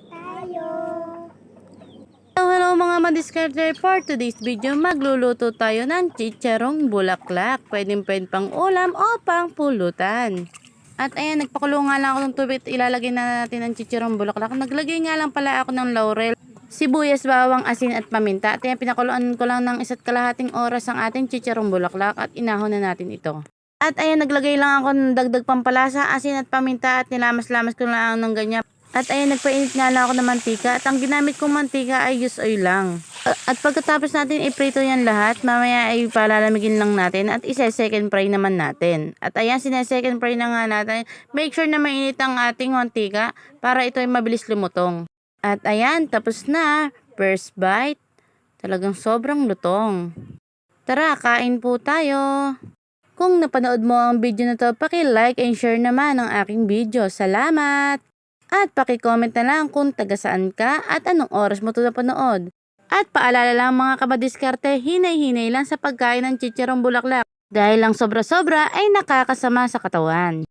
tayo. Hello mga madiskarter, for today's video magluluto tayo ng chicharong bulaklak. Pwedeng pang ulam o pang pulutan. At ayan, nagpakulo nga lang ako ng tubig at ilalagay na natin ang chicharong bulaklak. Naglagay nga lang pala ako ng laurel, sibuyas, bawang, asin at paminta. At ayan, pinakuluan ko lang ng 1.5 oras ang ating chicharong bulaklak at inahon na natin ito. At ayan, naglagay lang ako ng dagdag pampalasa, asin at paminta at nilamas-lamas ko lang ng ganyan. At ayan, nagpainit nga lang ako ng mantika at ang ginamit kong mantika ay used oil lang. At pagkatapos natin iprito yan lahat, mamaya ay palalamigin lang natin at isa-second fry naman natin. At ayan, sine-second fry na nga natin. Make sure na mainit ang ating mantika para ito ay mabilis lumutong. At ayan, tapos na. First bite. Talagang sobrang lutong. Tara, kain po tayo. Kung napanood mo ang video na to, paki-like and share naman ang aking video. Salamat! At paki-comment na lang kung taga saan ka at anong oras mo ito napanood. At paalala lang mga kabadiskarte, hinay-hinay lang sa pagkain ng chicharong bulaklak. Dahil lang sobra-sobra ay nakakasama sa katawan.